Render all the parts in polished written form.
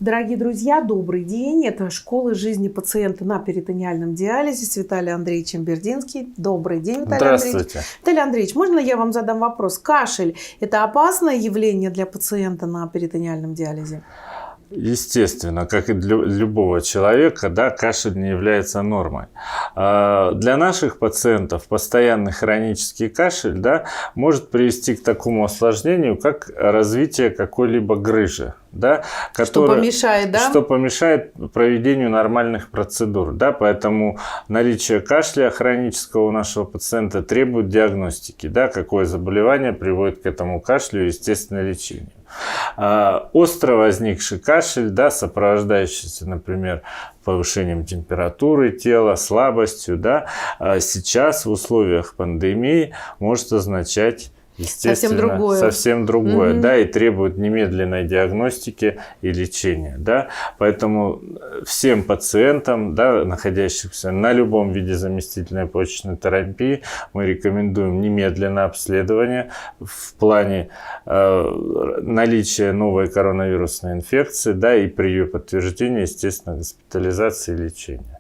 Дорогие друзья, добрый день. Это «Школа жизни пациента на перитонеальном диализе» с Виталием Андреевичем Бердинским. Добрый день, Виталий Андреевич. Здравствуйте. Виталий Андреевич, можно я вам задам вопрос? Кашель – это опасное явление для пациента на перитонеальном диализе? Естественно, как и для любого человека, да, кашель не является нормой. Для наших пациентов постоянный хронический кашель, да, может привести к такому осложнению, как развитие какой-либо грыжи. Да, что помешает, да? Что помешает проведению нормальных процедур. Да, поэтому наличие кашля хронического у нашего пациента требует диагностики. Да, какое заболевание приводит к этому кашлю и естественному лечению. Остро возникший кашель, да, сопровождающийся, например, повышением температуры тела, слабостью, да, сейчас в условиях пандемии может означать совсем другое, да, и требует немедленной диагностики и лечения, да. Поэтому всем пациентам, да, находящимся на любом виде заместительной почечной терапии, мы рекомендуем немедленное обследование в плане наличия новой коронавирусной инфекции, да, и при ее подтверждении, естественно, госпитализации и лечения.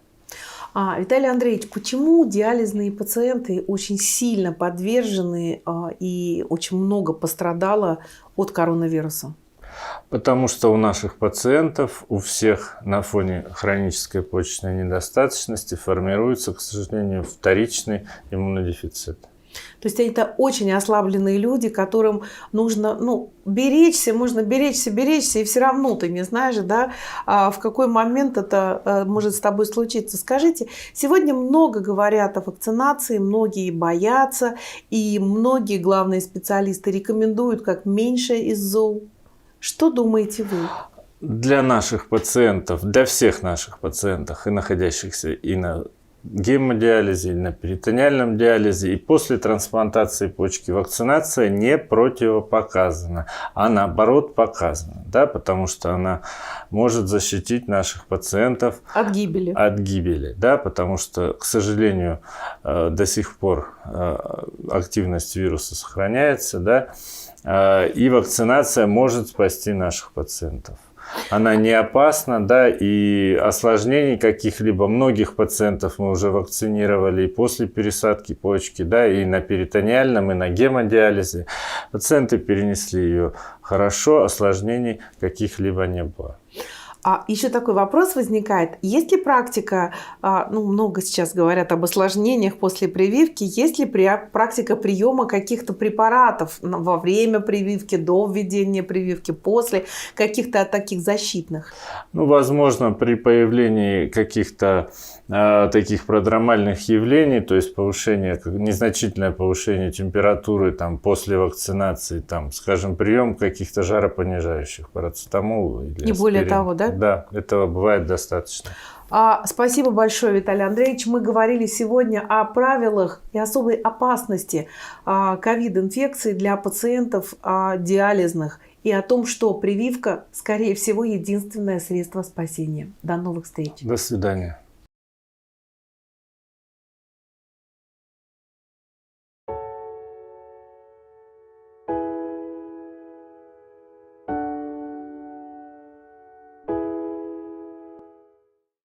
Виталий Андреевич, почему диализные пациенты очень сильно подвержены и очень много пострадало от коронавируса? Потому что у наших пациентов, у всех на фоне хронической почечной недостаточности формируется, к сожалению, вторичный иммунодефицит. То есть это очень ослабленные люди, которым нужно, беречься, можно беречься, и все равно ты не знаешь, да, в какой момент это может с тобой случиться. Скажите, сегодня много говорят о вакцинации, многие боятся, и многие главные специалисты рекомендуют как меньше из зол. Что думаете вы? Для наших пациентов, для всех наших пациентов, и находящихся и на гемодиализе, на перитонеальном диализе и после трансплантации почки, вакцинация не противопоказана, а наоборот показана, да, потому что она может защитить наших пациентов от гибели, да, потому что, к сожалению, до сих пор активность вируса сохраняется, да, и вакцинация может спасти наших пациентов. Она не опасна, да, и осложнений каких-либо, многих пациентов мы уже вакцинировали и после пересадки почки, да, и на перитонеальном, и на гемодиализе. Пациенты перенесли ее хорошо, осложнений каких-либо не было. Еще такой вопрос возникает. Есть ли практика, много сейчас говорят об осложнениях после прививки, есть ли практика приема каких-то препаратов во время прививки, до введения прививки, после каких-то таких защитных? Возможно, при появлении каких-то таких продромальных явлений, то есть незначительное повышение температуры там, после вакцинации, там, скажем, прием каких-то жаропонижающих, парацетамол или не более того, да? Да, этого бывает достаточно. Спасибо большое, Виталий Андреевич. Мы говорили сегодня о правилах и особой опасности ковид-инфекции для пациентов диализных и о том, что прививка, скорее всего, единственное средство спасения. До новых встреч. До свидания.